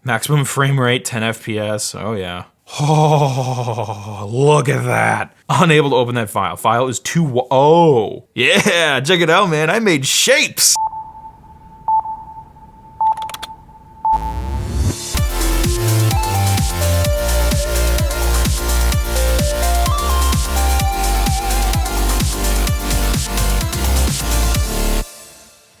Maximum frame rate, 10 FPS. Oh yeah. Oh, look at that. Unable to open that file. File is too, oh. Yeah, check it out, man. I made shapes.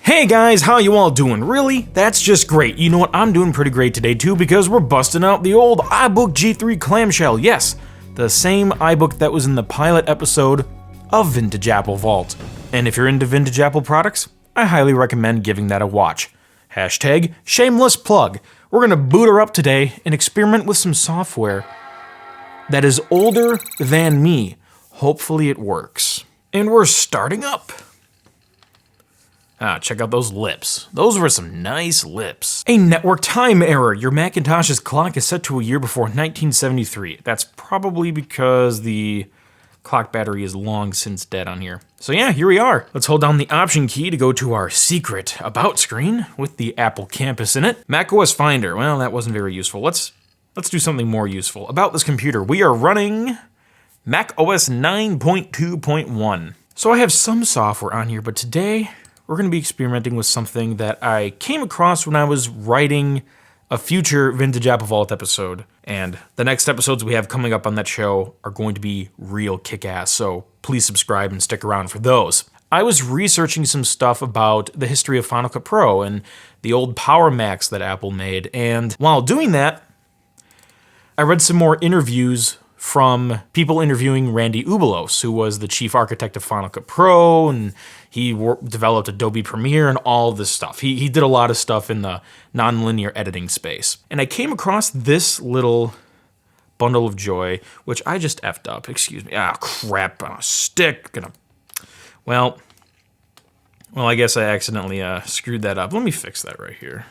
Hey guys, how you all doing? Really? That's just great. You know what? I'm doing pretty great today too because we're busting out the old iBook G3 clamshell. Yes, the same iBook that was in the pilot episode of Vintage Apple Vault. And if you're into vintage Apple products, I highly recommend giving that a watch. Hashtag shameless plug. We're gonna boot her up today and experiment with some software that is older than me. Hopefully it works. And we're starting up. Ah, check out those lips. Those were some nice lips. A network time error. Your Macintosh's clock is set to a year before 1973. That's probably because the clock battery is long since dead on here. So yeah, here we are. Let's hold down the Option key to go to our secret About screen with the Apple Campus in it. macOS Finder. Well, that wasn't very useful. Let's do something more useful. About this computer, we are running macOS 9.2.1. So I have some software on here, but today, we're going to be experimenting with something that I came across when I was writing a future Vintage Apple Vault episode. And the next episodes we have coming up on that show are going to be real kick-ass, so please subscribe and stick around for those. I was researching some stuff about the history of Final Cut Pro and the old Power Macs that Apple made, and while doing that, I read some more interviews from people interviewing Randy Ubilos, who was the chief architect of Final Cut Pro, and he developed Adobe Premiere and all this stuff. He did a lot of stuff in the nonlinear editing space. And I came across this little bundle of joy, which I just effed up. Excuse me. Ah, crap on a stick. Well, I guess I accidentally screwed that up. Let me fix that right here.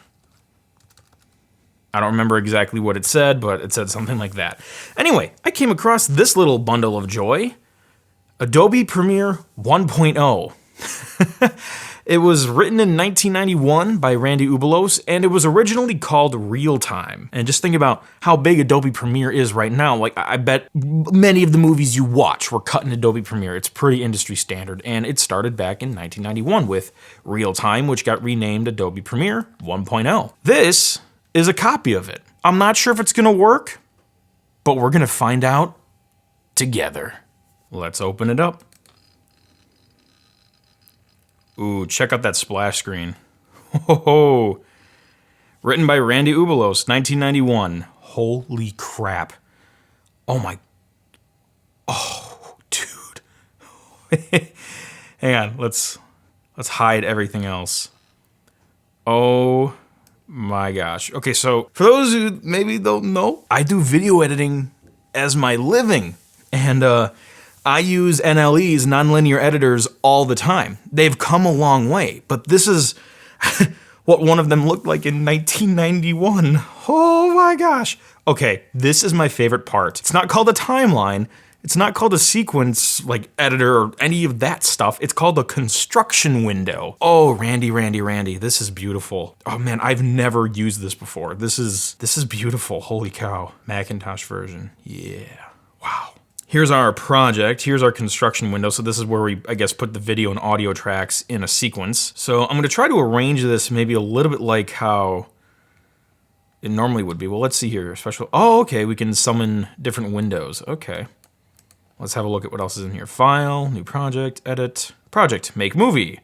I don't remember exactly what it said, but it said something like that. Anyway, I came across this little bundle of joy. Adobe Premiere 1.0. It was written in 1991 by Randy Ubilos, and it was originally called Real Time. And just think about how big Adobe Premiere is right now. Like, I bet many of the movies you watch were cut in Adobe Premiere. It's pretty industry standard, and it started back in 1991 with Real Time, which got renamed Adobe Premiere 1.0. This is a copy of it. I'm not sure if it's gonna work, but we're gonna find out together. Let's open it up. Ooh, check out that splash screen. Ho. Written by Randy Ubilos, 1991. Holy crap. Oh my, oh, dude. Hang on, let's hide everything else. Oh my gosh. Okay, so for those who maybe don't know, I do video editing as my living. And I use NLEs, nonlinear editors, all the time. They've come a long way, but this is what one of them looked like in 1991. Oh my gosh. Okay, this is my favorite part. It's not called a timeline. It's not called a sequence like editor or any of that stuff. It's called a construction window. Oh, Randy, this is beautiful. Oh man, I've never used this before. This is beautiful. Holy cow. Macintosh version. Yeah. Wow. Here's our project. Here's our construction window. So this is where we, I guess, put the video and audio tracks in a sequence. So I'm gonna try to arrange this maybe a little bit like how it normally would be. Well, let's see here. Oh, okay, we can summon different windows. Okay. Let's have a look at what else is in here. File, new project, edit, project, make movie,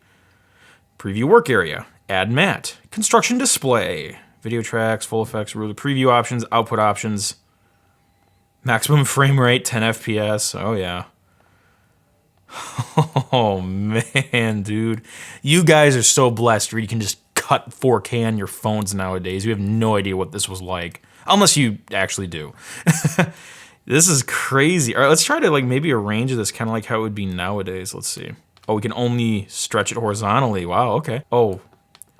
preview work area, add matte, construction display, video tracks, full effects, ruler, preview options, output options, maximum frame rate, 10 FPS. Oh yeah. Oh man, dude. You guys are so blessed where you can just cut 4K on your phones nowadays. You have no idea what this was like. Unless you actually do. This is crazy. All right, let's try to like maybe arrange this kind of like how it would be nowadays. Let's see. Oh, we can only stretch it horizontally. Wow, okay. Oh,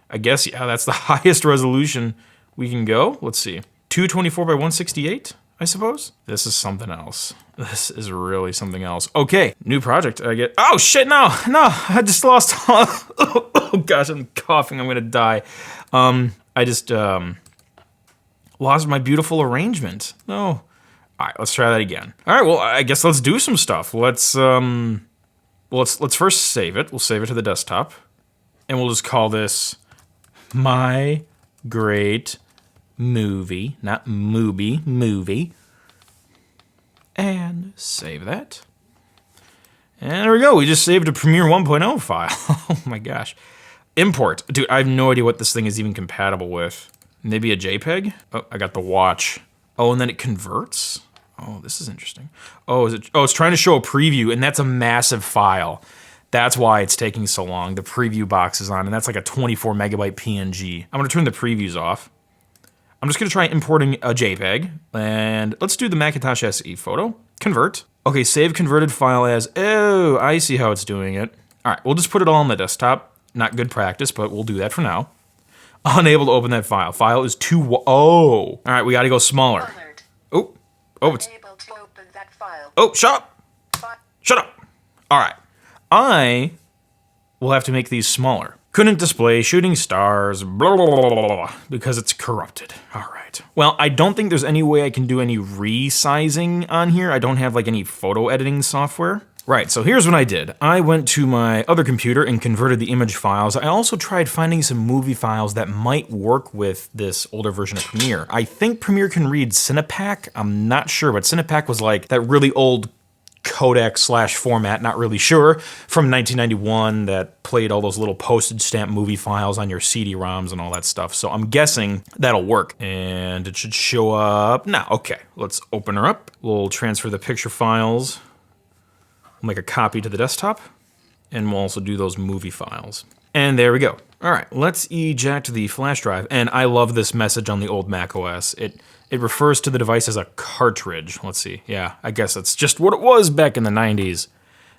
I guess, yeah, that's the highest resolution we can go. Let's see. 224 by 168, I suppose? This is something else. This is really something else. Okay, new project. I get, oh shit, no, I just lost, oh gosh, I'm coughing, I'm gonna die. I just Lost my beautiful arrangement. No. All right, let's try that again. All right, well, I guess let's do some stuff. Let's first save it. We'll save it to the desktop. And we'll just call this My Great Movie, not movie. And save that. And there we go. We just saved a Premiere 1.0 file. Oh my gosh. Import. Dude, I have no idea what this thing is even compatible with. Maybe a JPEG? Oh, I got the watch. Oh, and then it converts? Oh, this is interesting. Oh, it's trying to show a preview, and that's a massive file. That's why it's taking so long. The preview box is on, and that's like a 24 megabyte PNG. I'm gonna turn the previews off. I'm just gonna try importing a JPEG, and let's do the Macintosh SE photo. Convert. Okay, save converted file as, oh, I see how it's doing it. All right, we'll just put it all on the desktop. Not good practice, but we'll do that for now. Unable to open that file. File is too, All right, we gotta go smaller. Oh, it's. Unable to open that file. Oh, shut up. Shut up. All right, I will have to make these smaller. Couldn't display shooting stars, blah, blah, blah, blah, blah, because it's corrupted. All right. Well, I don't think there's any way I can do any resizing on here. I don't have like any photo editing software. Right, so here's what I did. I went to my other computer and converted the image files. I also tried finding some movie files that might work with this older version of Premiere. I think Premiere can read Cinepack. I'm not sure, but Cinepack was like that really old codec / format, not really sure, from 1991 that played all those little postage stamp movie files on your CD-ROMs and all that stuff. So I'm guessing that'll work. And it should show up now. Okay, let's open her up. We'll transfer the picture files. We'll make a copy to the desktop. And we'll also do those movie files. And there we go. All right, let's eject the flash drive. And I love this message on the old Mac OS. It refers to the device as a cartridge. Let's see. Yeah, I guess that's just what it was back in the 90s.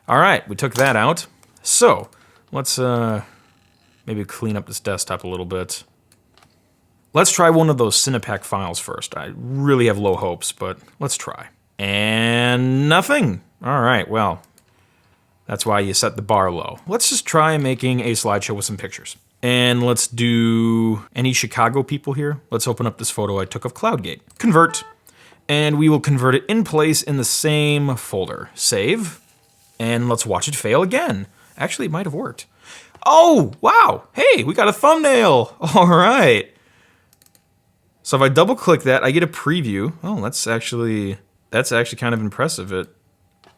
All right, we took that out. So let's maybe clean up this desktop a little bit. Let's try one of those Cinepack files first. I really have low hopes, but let's try. And nothing. All right, well, that's why you set the bar low. Let's just try making a slideshow with some pictures. And let's do any Chicago people here. Let's open up this photo I took of Cloudgate. Convert. And we will convert it in place in the same folder. Save. And let's watch it fail again. Actually, it might have worked. Oh, wow. Hey, we got a thumbnail. All right. So if I double click that, I get a preview. Oh, that's actually kind of impressive. It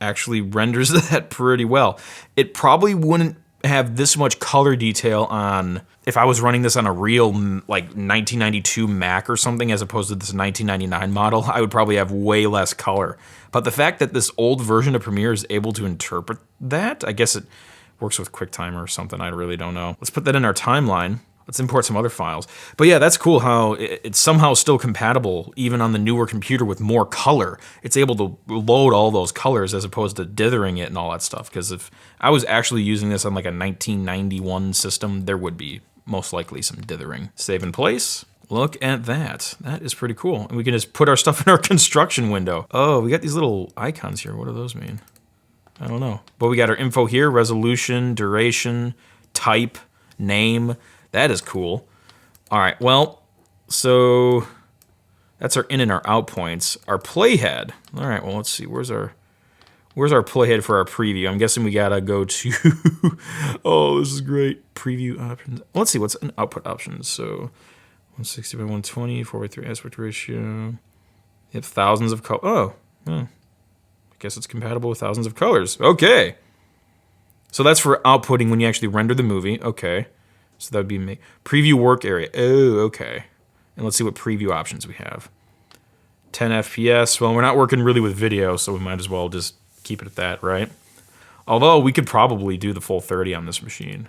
actually renders that pretty well. It probably wouldn't have this much color detail on if I was running this on a real like 1992 Mac or something as opposed to this 1999 model. I would probably have way less color. But the fact that this old version of Premiere is able to interpret that, I guess it works with QuickTime or something. I really don't know. Let's put that in our timeline. Let's import some other files. But yeah, that's cool how it's somehow still compatible even on the newer computer with more color. It's able to load all those colors as opposed to dithering it and all that stuff. Because if I was actually using this on like a 1991 system, there would be most likely some dithering. Save in place. Look at that. That is pretty cool. And we can just put our stuff in our construction window. Oh, we got these little icons here. What do those mean? I don't know. But we got our info here, resolution, duration, type, name. That is cool. All right, well, so that's our in and our out points. Our playhead. All right, well, let's see. Where's our playhead for our preview? I'm guessing we gotta go to, oh, this is great. Preview options. Let's see, what's an output options? So 160 by 120, 4:3 aspect ratio. You have thousands of colors. I guess it's compatible with thousands of colors. Okay. So that's for outputting when you actually render the movie. Okay. So that would be preview work area. Oh, okay. And let's see what preview options we have. 10 FPS. Well, we're not working really with video, so we might as well just keep it at that, right? Although we could probably do the full 30 on this machine.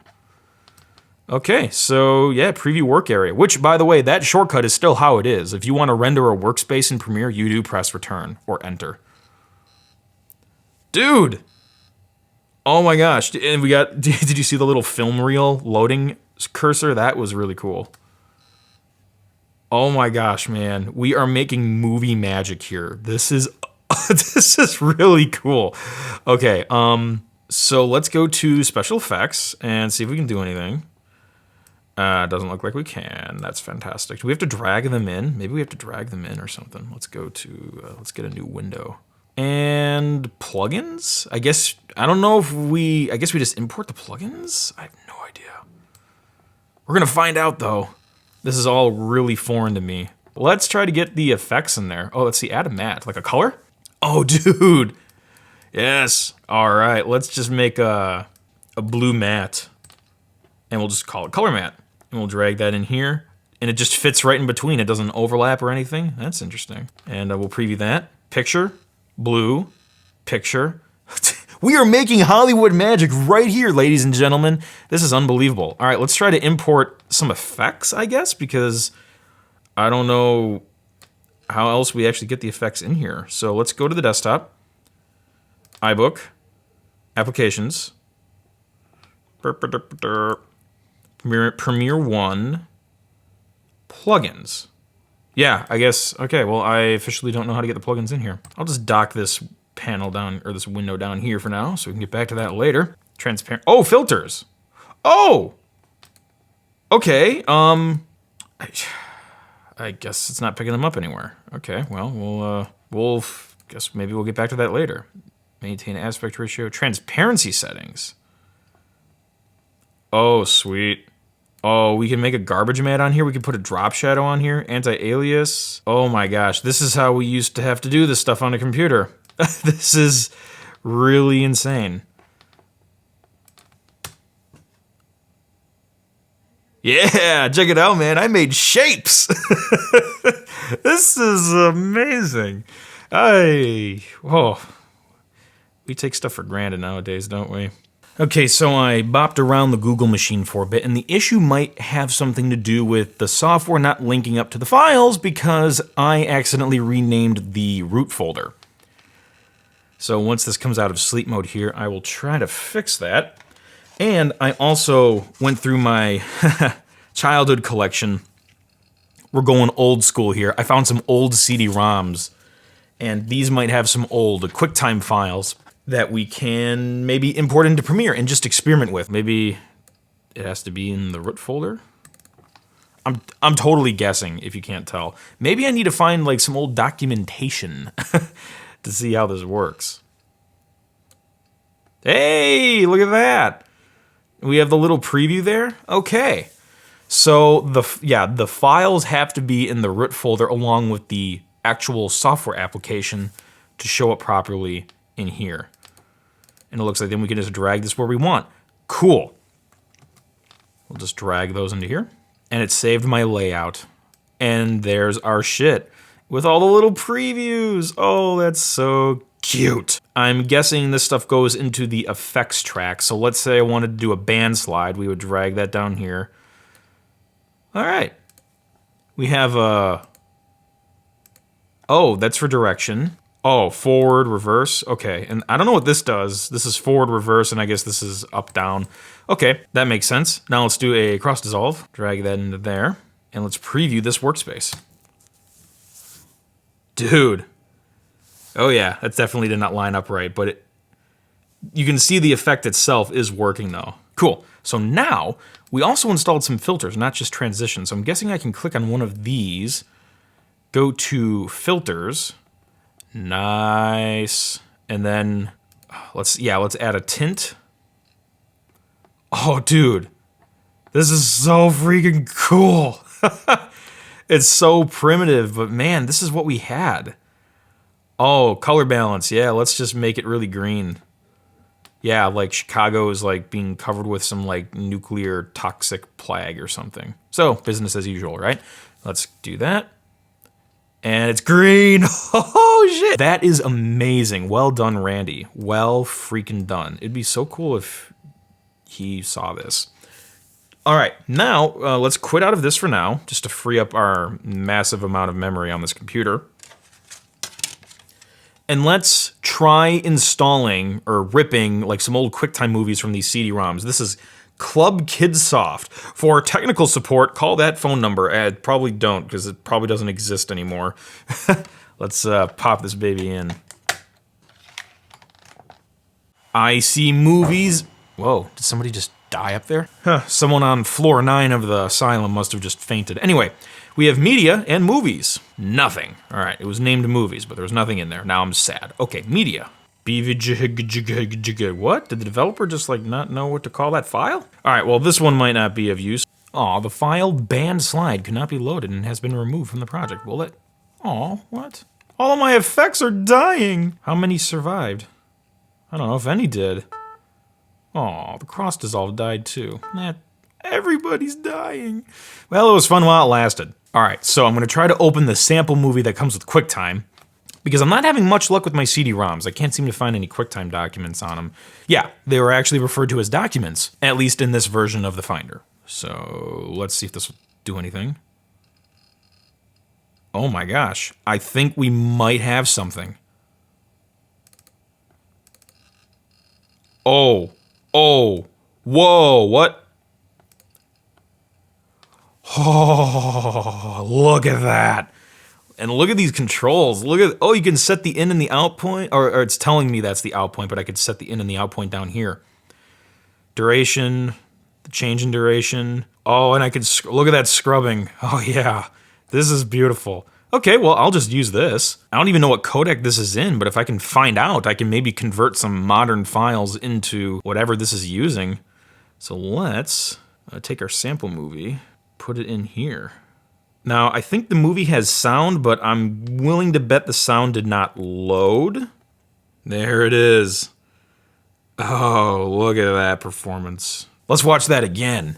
Okay, so yeah, preview work area. Which, by the way, that shortcut is still how it is. If you want to render a workspace in Premiere, you do press return or enter. Dude! Oh my gosh. And we got, did you see the little film reel loading cursor? That was really cool. Oh my gosh, man. We are making movie magic here. This is this is really cool. Okay, so let's go to special effects and see if we can do anything. Doesn't look like we can. That's fantastic. Do we have to drag them in? Maybe we have to drag them in or something. Let's go to, let's get a new window. And plugins? I guess, I don't know if we, I guess we just import the plugins? I have no idea. We're gonna find out though. This is all really foreign to me. Let's try to get the effects in there. Oh, let's see, add a matte, like a color? Oh, dude. Yes. All right, let's just make a blue matte. And we'll just call it color matte. And we'll drag that in here. And it just fits right in between. It doesn't overlap or anything. That's interesting. And we'll preview that. Picture, blue, picture. We are making Hollywood magic right here, ladies and gentlemen. This is unbelievable. All right, let's try to import some effects, I guess, because I don't know how else we actually get the effects in here. So let's go to the desktop. iBook, applications, Premiere 1, plugins. Yeah, I guess, okay, well, I officially don't know how to get the plugins in here. I'll just dock this panel down, or this window down here for now, so we can get back to that later. Transparent, oh, filters. Oh! Okay, I guess it's not picking them up anywhere. Okay, well, we'll guess maybe we'll get back to that later. Maintain aspect ratio, transparency settings. Oh, sweet. Oh, we can make a garbage matte on here. We can put a drop shadow on here. Anti-alias. Oh my gosh, this is how we used to have to do this stuff on a computer. This is really insane. Yeah, check it out, man. I made shapes. This is amazing. We take stuff for granted nowadays, don't we? Okay, so I bopped around the Google machine for a bit, and the issue might have something to do with the software not linking up to the files because I accidentally renamed the root folder. So once this comes out of sleep mode here, I will try to fix that. And I also went through my childhood collection. We're going old school here. I found some old CD-ROMs, and these might have some old QuickTime files that we can maybe import into Premiere and just experiment with. Maybe it has to be in the root folder. I'm totally guessing if you can't tell. Maybe I need to find like some old documentation to see how this works. Hey, look at that. We have the little preview there. Okay. So the files have to be in the root folder along with the actual software application to show up properly in here. And it looks like then we can just drag this where we want. Cool. We'll just drag those into here. And it saved my layout. And there's our shit with all the little previews. Oh, that's so cute. I'm guessing this stuff goes into the effects track. So let's say I wanted to do a band slide. We would drag that down here. All right. We have a... Oh, that's for direction. Oh, forward, reverse. Okay, and I don't know what this does. This is forward, reverse, and I guess this is up, down. Okay, that makes sense. Now let's do a cross dissolve. Drag that into there. And let's preview this workspace. Dude. Oh yeah, that definitely did not line up right, but you can see the effect itself is working though. Cool. So now, we also installed some filters, not just transitions. So I'm guessing I can click on one of these, go to filters. Nice. And then let's add a tint. Oh, dude. This is so freaking cool. It's so primitive, but man, this is what we had. Oh, color balance. Yeah, let's just make it really green. Yeah, like Chicago is like being covered with some like nuclear toxic plague or something. So, business as usual, right? Let's do that. And it's green. Oh, shit. That is amazing. Well done, Randy. Well freaking done. It'd be so cool if he saw this. All right, now let's quit out of this for now, just to free up our massive amount of memory on this computer. And let's try installing or ripping like some old QuickTime movies from these CD-ROMs. This is Club Kidsoft. For technical support, call that phone number. Probably don't, because it probably doesn't exist anymore. Let's pop this baby in. I see movies. Whoa, did somebody just die up there? Huh, someone on floor 9 of the asylum must have just fainted. Anyway, we have media and movies. Nothing. All right, it was named movies, but there was nothing in there. Now I'm sad. Okay, media. What? Did the developer just like not know what to call that file? All right, well, this one might not be of use. Aw, the file banned slide could not be loaded and has been removed from the project. Well, it... Aw, what? All of my effects are dying! How many survived? I don't know if any did. Aw, the cross dissolve died too. Everybody's dying. Well, it was fun while it lasted. Alright, so I'm gonna try to open the sample movie that comes with QuickTime, because I'm not having much luck with my CD-ROMs. I can't seem to find any QuickTime documents on them. Yeah, they were actually referred to as documents, at least in this version of the Finder. So, let's see if this will do anything. Oh my gosh, I think we might have something. Oh, whoa, what? Oh, look at that. And look at these controls. Look at, oh, you can set the in and the out point, or it's telling me that's the out point, but I could set the in and the out point down here. Duration, the change in duration. Oh, and I could, look at that scrubbing. Oh yeah, this is beautiful. Okay, well, I'll just use this. I don't even know what codec this is in, but if I can find out, I can maybe convert some modern files into whatever this is using. So let's take our sample movie, put it in here. Now, I think the movie has sound, but I'm willing to bet the sound did not load. There it is. Oh, look at that performance. Let's watch that again.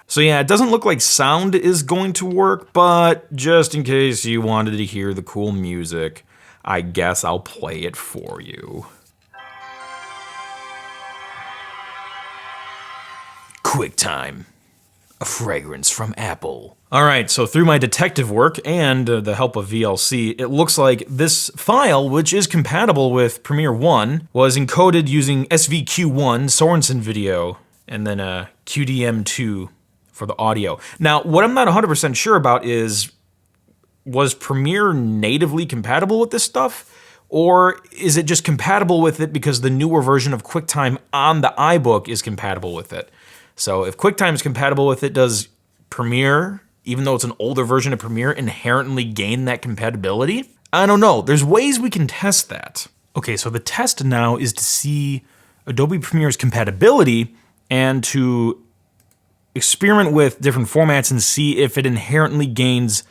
So yeah, it doesn't look like sound is going to work, but just in case you wanted to hear the cool music, I guess I'll play it for you. QuickTime, a fragrance from Apple. All right, so through my detective work and the help of VLC, it looks like this file, which is compatible with Premiere 1, was encoded using SVQ1 Sorensen video, and then QDM2 for the audio. Now, what I'm not 100% sure about is, was Premiere natively compatible with this stuff? Or is it just compatible with it because the newer version of QuickTime on the iBook is compatible with it? So if QuickTime is compatible with it, does Premiere, even though it's an older version of Premiere, inherently gain that compatibility? I don't know. There's ways we can test that. Okay, so the test now is to see Adobe Premiere's compatibility and to experiment with different formats and see if it inherently gains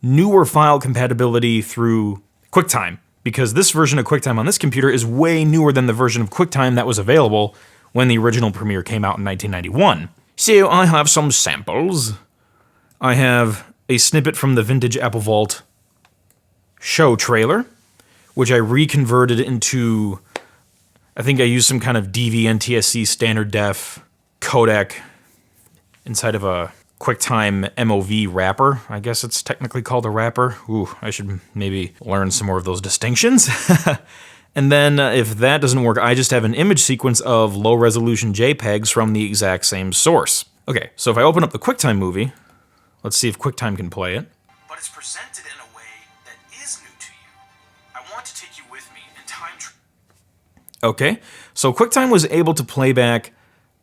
newer file compatibility through QuickTime. Because this version of QuickTime on this computer is way newer than the version of QuickTime that was available when the original Premiere came out in 1991. So I have some samples. I have a snippet from the Vintage Apple Vault show trailer, which I reconverted into, I think I used some kind of DV NTSC standard def codec inside of a QuickTime MOV wrapper. I guess it's technically called a wrapper. Ooh, I should maybe learn some more of those distinctions. And then if that doesn't work, I just have an image sequence of low-resolution JPEGs from the exact same source. Okay, so if I open up the QuickTime movie, let's see if QuickTime can play it. But it's presented in a way that is new to you. I want to take you with me in time. Okay, so QuickTime was able to play back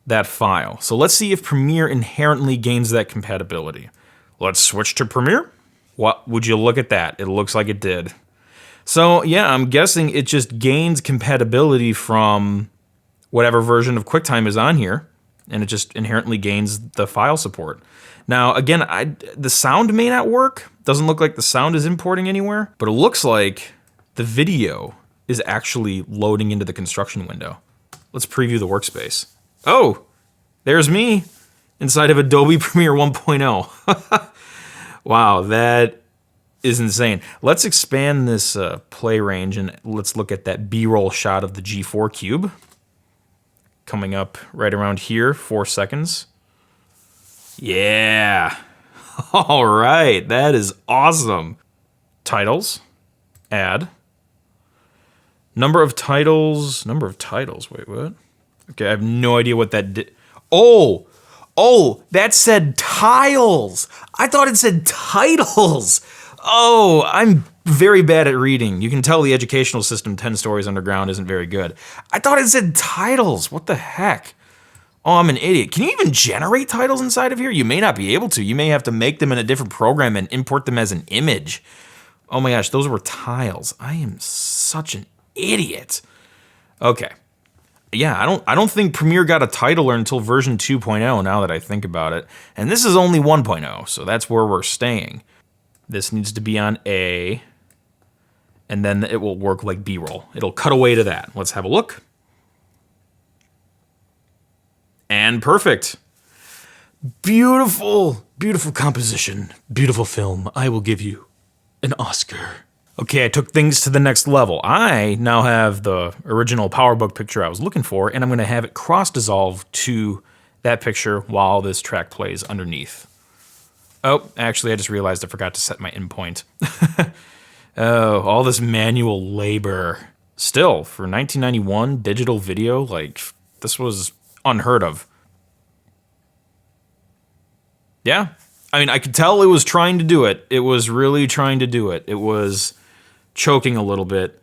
that file. So let's see if Premiere inherently gains that compatibility. Let's switch to Premiere. What would you look at that? It looks like it did. So yeah, I'm guessing it just gains compatibility from whatever version of QuickTime is on here, and it just inherently gains the file support. Now again, the sound may not work. Doesn't look like the sound is importing anywhere, but it looks like the video is actually loading into the construction window. Let's preview the workspace. Oh, there's me inside of Adobe Premiere 1.0. Wow, that is insane. Let's expand this play range and let's look at that B-roll shot of the G4 cube. Coming up right around here, 4 seconds. Yeah. All right, that is awesome. Titles, add. Number of titles, wait, what? Okay, I have no idea what that did. Oh, that said tiles. I thought it said titles. Oh, I'm very bad at reading. You can tell the educational system 10 stories underground isn't very good. I thought it said titles. What the heck? Oh, I'm an idiot. Can you even generate titles inside of here? You may not be able to. You may have to make them in a different program and import them as an image. Oh my gosh, those were tiles. I am such an idiot. Okay. Yeah, I don't think Premiere got a titler until version 2.0 now that I think about it. And this is only 1.0, so that's where we're staying. This needs to be on A, and then it will work like B-roll. It'll cut away to that. Let's have a look. And perfect. Beautiful, beautiful composition, beautiful film. I will give you an Oscar. Okay, I took things to the next level. I now have the original PowerBook picture I was looking for, and I'm going to have it cross-dissolve to that picture while this track plays underneath. Oh, actually, I just realized I forgot to set my endpoint. Oh, all this manual labor. Still, for 1991, digital video, like, this was unheard of. Yeah, I mean, I could tell it was trying to do it. It was really trying to do it. It was choking a little bit,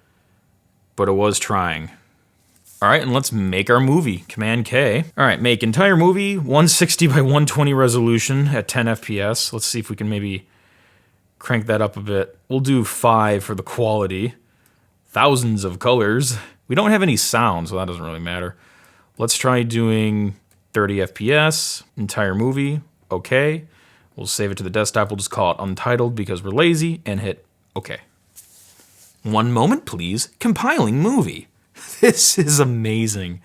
but it was trying. All right, and let's make our movie. Command K. All right, make entire movie, 160 by 120 resolution at 10 FPS. Let's see if we can maybe crank that up a bit. We'll do 5 for the quality. Thousands of colors. We don't have any sound, so that doesn't really matter. Let's try doing 30 FPS, entire movie, okay. We'll save it to the desktop. We'll just call it Untitled because we're lazy, and hit okay. One moment, please. Compiling movie. This is amazing.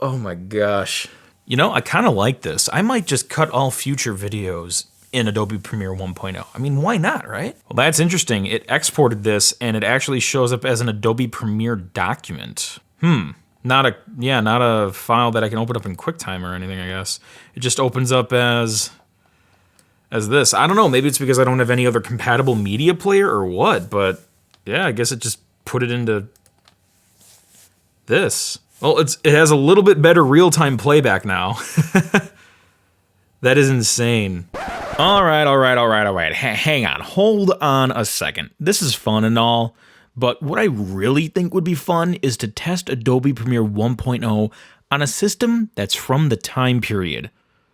Oh my gosh. You know, I kind of like this. I might just cut all future videos in Adobe Premiere 1.0. I mean, why not, right? Well, that's interesting. It exported this, and it actually shows up as an Adobe Premiere document. Not a file that I can open up in QuickTime or anything, I guess. It just opens up as this. I don't know, maybe it's because I don't have any other compatible media player or what, but yeah, I guess it just put it into this. Well, it has a little bit better real-time playback now. That is insane. All right. Hang on, hold on a second. This is fun and all, but what I really think would be fun is to test Adobe Premiere 1.0 on a system that's from the time period.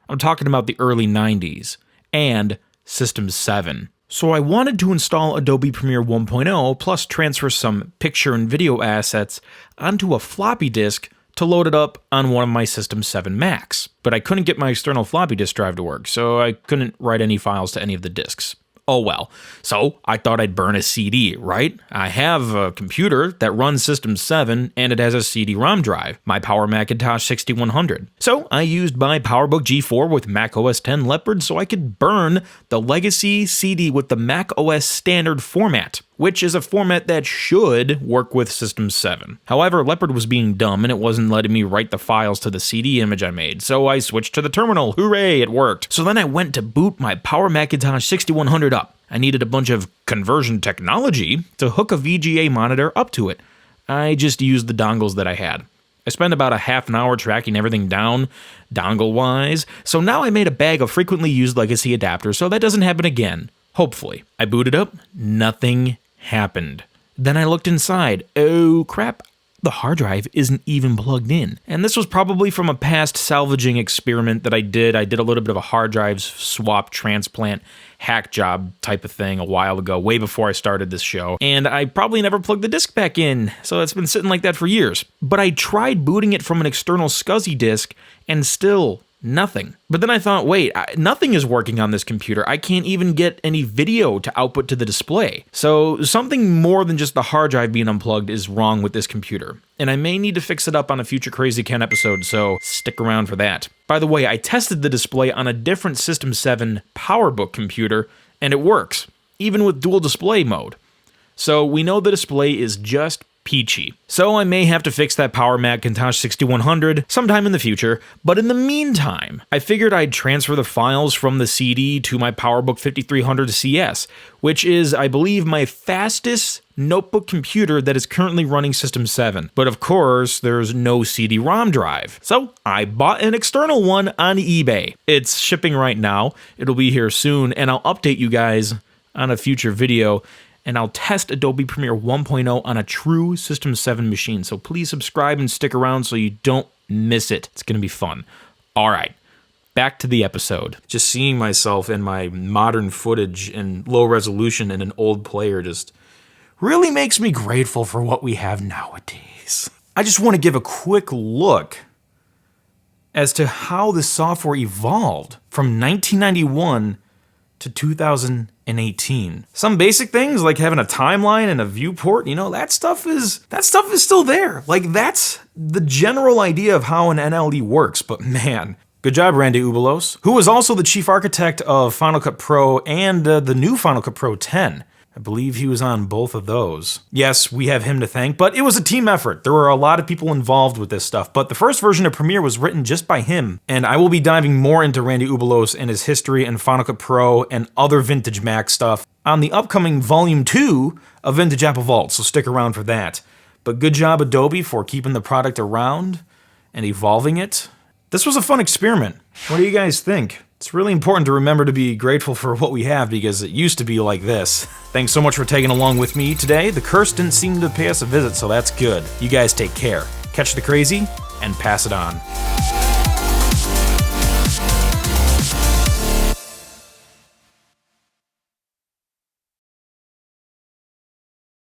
I'm talking about the early 90s and System 7. So I wanted to install Adobe Premiere 1.0 plus transfer some picture and video assets onto a floppy disk to load it up on one of my System 7 Macs. But I couldn't get my external floppy disk drive to work, so I couldn't write any files to any of the disks. Oh well. So I thought I'd burn a CD, right? I have a computer that runs System 7 and it has a CD-ROM drive, my Power Macintosh 6100. So I used my PowerBook G4 with Mac OS X Leopard so I could burn the legacy CD with the Mac OS standard format, which is a format that should work with System 7. However, Leopard was being dumb and it wasn't letting me write the files to the CD image I made, so I switched to the terminal. Hooray, it worked. So then I went to boot my Power Macintosh 6100 up. I needed a bunch of conversion technology to hook a VGA monitor up to it. I just used the dongles that I had. I spent about a half an hour tracking everything down, dongle-wise, so now I made a bag of frequently used legacy adapters so that doesn't happen again. Hopefully. I booted up, nothing happened. Then I looked inside. Oh crap, the hard drive isn't even plugged in. And this was probably from a past salvaging experiment that I did. I did a little bit of a hard drive swap transplant hack job type of thing a while ago, way before I started this show. And I probably never plugged the disk back in, so it's been sitting like that for years. But I tried booting it from an external SCSI disk and still nothing. But then I thought, wait, nothing is working on this computer. I can't even get any video to output to the display. So something more than just the hard drive being unplugged is wrong with this computer. And I may need to fix it up on a future Krazy Ken episode, so stick around for that. By the way, I tested the display on a different System 7 PowerBook computer, and it works, even with dual display mode. So we know the display is just peachy. So I may have to fix that Power Macintosh 6100 sometime in the future, but in the meantime, I figured I'd transfer the files from the CD to my PowerBook 5300 CS, which is, I believe, my fastest notebook computer that is currently running System 7. But of course, there's no CD-ROM drive. So I bought an external one on eBay. It's shipping right now. It'll be here soon, and I'll update you guys on a future video. and I'll test Adobe Premiere 1.0 on a true System 7 machine. So please subscribe and stick around so you don't miss it. It's gonna be fun. All right, back to the episode. Just seeing myself in my modern footage in low resolution in an old player just really makes me grateful for what we have nowadays. I just want to give a quick look as to how the software evolved from 1991 to 2018. Some basic things like having a timeline and a viewport, you know, that stuff is still there. Like, that's the general idea of how an NLE works, but man, good job, Randy Ubelos, who was also the chief architect of Final Cut Pro and the new Final Cut Pro 10. I believe he was on both of those. Yes, we have him to thank, but it was a team effort. There were a lot of people involved with this stuff, but the first version of Premiere was written just by him, and I will be diving more into Randy Ubelos and his history in Final Cut Pro and other vintage Mac stuff on the upcoming Volume 2 of Vintage Apple Vault, so stick around for that. But good job, Adobe, for keeping the product around and evolving it. This was a fun experiment. What do you guys think? It's really important to remember to be grateful for what we have because it used to be like this. Thanks so much for tagging along with me today. The curse didn't seem to pay us a visit, so that's good. You guys take care. Catch the crazy and pass it on.